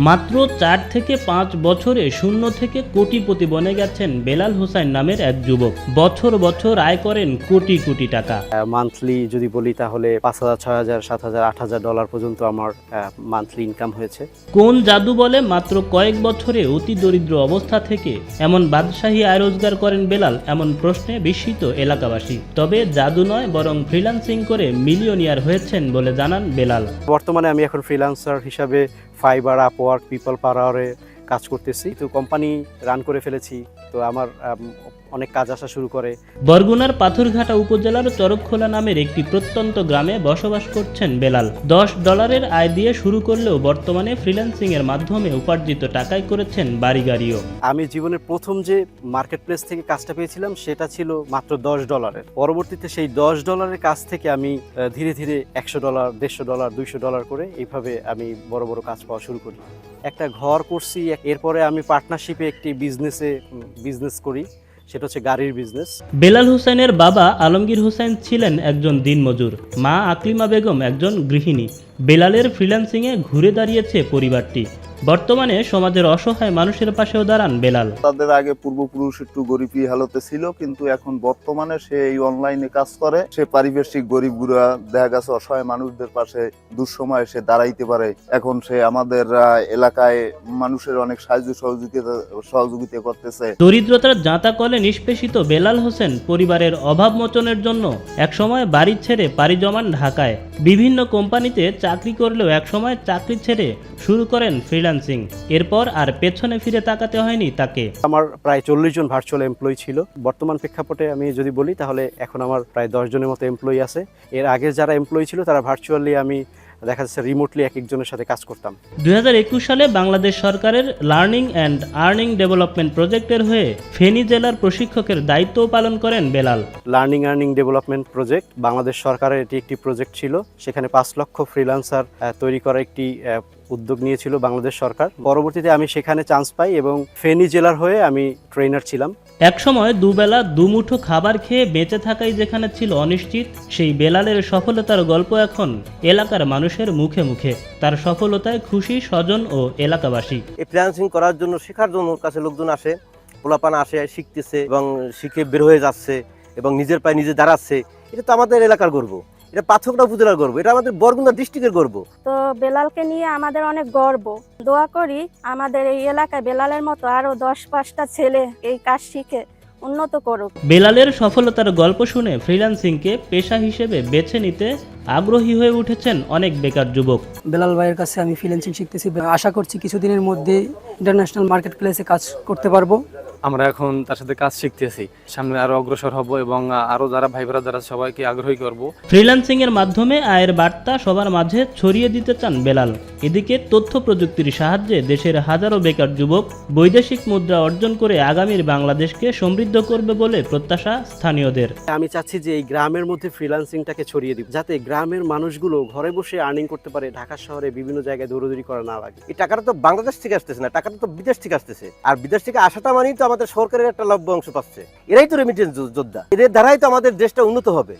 মাত্র ৪ থেকে ৫ বছরে শূন্য থেকে কোটিপতি বনে গেছেন বেলাল হোসাইন নামের এক যুবক। বছর বছর আয় করেন কোটি কোটি টাকা। মান্থলি যদি বলি তাহলে ৫,০০০, ৬,০০০, ৭,০০০, ৮,০০০ ডলার পর্যন্ত আমার মান্থলি ইনকাম হয়েছে। কোন জাদু বলে মাত্র কয়েক বছরে অতি দরিদ্র অবস্থা থেকে এমন বাদশাহী আয় রোজগার করেন বেলাল, এমন প্রশ্নে বিস্মিত এলাকাবাসী। তবে জাদু নয়, বরং ফ্রিল্যান্সিং করে মিলিয়নিয়ার হয়েছেন বলে জানান বেলাল। বর্তমানে আমি এখন ফ্রিল্যান্সার হিসাবে ফাইবার, আপওয়ার্ক, পিপল পাওয়ারে কাজ করতেছি। তো কোম্পানি রান করে ফেলেছি, তো আমার অনেক কাজ আসা শুরু করে। বরগুনার পাথরঘাটা উপজেলার চরকখোলা নামের একটি প্রত্যন্ত গ্রামে বসবাস করছেন বেলাল। $10 আয় দিয়ে শুরু করলেও বর্তমানে ফ্রিল্যান্সিং এর মাধ্যমে উপার্জিত টাকায় করেছেন বাড়ি গাড়িও। আমি জীবনের প্রথম যে মার্কেট প্লেস থেকে কাজটা পেয়েছিলাম সেটা ছিল মাত্র $10। পরবর্তীতে সেই $10 কাজ থেকে আমি ধীরে ধীরে $100, $150, $200 করে এইভাবে আমি বড় বড় কাজ পাওয়া শুরু করি। একটা ঘর করছি, এরপরে আমি পার্টনারশিপে একটি বিজনেস করি, সেটা হচ্ছে গাড়ির বিজনেস। বেলাল হোসেনের বাবা আলমগীর হোসেন ছিলেন একজন দিনমজুর, মা আকলিমা বেগম একজন গৃহিণী। বেলালের ফ্রিল্যান্সিংয়ে ঘুরে দাঁড়িয়েছে পরিবারটি। বর্তমানে সমাজের অসহায় মানুষের পাশেও দাঁড়ান বেলাল। তাদের আগে পূর্বপুরুষ একটু গরিবী হালতে ছিল, কিন্তু এখন বর্তমানে সে এই অনলাইনে কাজ করে। সে পারিপার্শ্বিক গরিবগুলা দেখা গেছে অসহায় মানুষদের পাশে দুঃসময়ে সে দাঁড়াইতে পারে। এখন সে আমাদের এলাকায় মানুষের অনেক সাহায্য সহযোগিতা করতেছে। দরিদ্রতার জাঁতা কলে নিষ্পেষিত বেলাল হোসেন পরিবারের অভাব মোচনের জন্য একসময় বাড়ি ছেড়ে পাড়ি জমান ঢাকায়। বিভিন্ন কোম্পানিতে চাকরি করলেও একসময় চাকরি ছেড়ে শুরু করেন ফ্রিল্যান্সিং। এরপর আর পেছনে ফিরে তাকাতে হয়নি তাকে। আমার প্রায় 40 জন ভার্চুয়াল এমপ্লয়ি ছিল। বর্তমান প্রেক্ষাপটে আমি যদি বলি তাহলে এখন আমার প্রায় 10 জনের মতো এমপ্লয়ি আছে। এর আগে যারা এমপ্লয়ি ছিল তারা ভার্চুয়ালি, আমি দেখা যাচ্ছে রিমোটলি এক একজনের সাথে কাজ করতাম। 2021 সালে বাংলাদেশ সরকারের লার্নিং অ্যান্ড আর্নিং ডেভেলপমেন্ট প্রজেক্টের হয়ে ফেনী জেলার প্রশিক্ষকের দায়িত্বও পালন করেন Belal. Learning earning development project Bangladesh সরকারের এটি একটি প্রজেক্ট ছিল। সেখানে 5 লক্ষ ফ্রিল্যান্সার তৈরি করা একটি উদ্যোগ নিয়েছিল বাংলাদেশ সরকার। পরবর্তীতে আমি সেখানে চান্স পাই এবং ফেনী জেলার হয়ে আমি ট্রেনার ছিলাম। একসময় দুবেলা দুমুঠো খাবার খেয়ে বেঁচে থাকাই যেখানে ছিল অনিশ্চিত, সেই বেলালের সফলতার গল্প এখন এলাকার মানুষের মুখে মুখে। তার সফলতায় খুশি স্বজন ও এলাকাবাসী। এই ফ্রিল্যান্সিং করার জন্য, শেখার জন্য ওর কাছে লোকজন আসে, পোলাপান আসে, শিখতেছে এবং শিখে বের হয়ে যাচ্ছে এবং নিজের পায়ে নিজে দাঁড়াচ্ছে। এটা তো আমাদের এলাকার গর্ব, এটা পাথরঘাটা উপজেলার গর্ব, এটা আমাদের বরগুনা ডিস্ট্রিক্টের গর্ব। তো বেলালকে নিয়ে আমাদের অনেক গর্ব। দোয়া করি আমাদের এই এলাকায় বেলালের মতো আরো 10-5টা ছেলে এই কাজ শিখে উন্নত করুক। বেলালের সফলতার গল্প শুনে ফ্রিল্যান্সিংকে পেশা হিসেবে বেছে নিতে আগ্রহী হয়ে উঠেছেন অনেক বেকার যুবক। বেলাল ভাইয়ের কাছে আমি ফ্রিল্যান্সিং শিখতেছি। আশা করছি কিছুদিনের মধ্যে ইন্টারন্যাশনাল মার্কেট প্লেসে কাজ করতে পারবো। আমরা এখন তার সাথে কাজ শিখতেছি, সামনে আরো অগ্রসর হব এবং আরো যারা ভাই বোনেরা যারা সবাইকে আগ্রহী করব। ফ্রিল্যান্সিং এর মাধ্যমে আয়ের বার্তা সবার মাঝে ছড়িয়ে দিতে চান বেলাল। এদিকে তথ্য প্রযুক্তির সাহায্যে দেশের হাজারো বেকার যুবক বৈদেশিক মুদ্রা অর্জন করে আগামীর বাংলাদেশকে সমৃদ্ধ করবে বলে প্রত্যাশা স্থানীয়দের। আমি চাচ্ছি যে এই গ্রামের মধ্যে ফ্রিল্যান্সিংটাকে ছড়িয়ে দিব, যাতে গ্রামের মানুষগুলো ঘরে বসে আর্নিং করতে পারে, ঢাকা শহরে বিভিন্ন জায়গায় দৌড়দৌড়ি করা না লাগে। এই টাকাটা তো বাংলাদেশ থেকে আসতেছে না, টাকাটা তো বিদেশ থেকে আসতেছে। আর বিদেশ থেকে আসাটা মানেই তো আমাদের সরকারের একটা লভ্য অংশ পাচ্ছে। এরাই তো রেমিটেন্স যোদ্ধা, এদের দ্বারাই তো আমাদের দেশটা উন্নত হবে।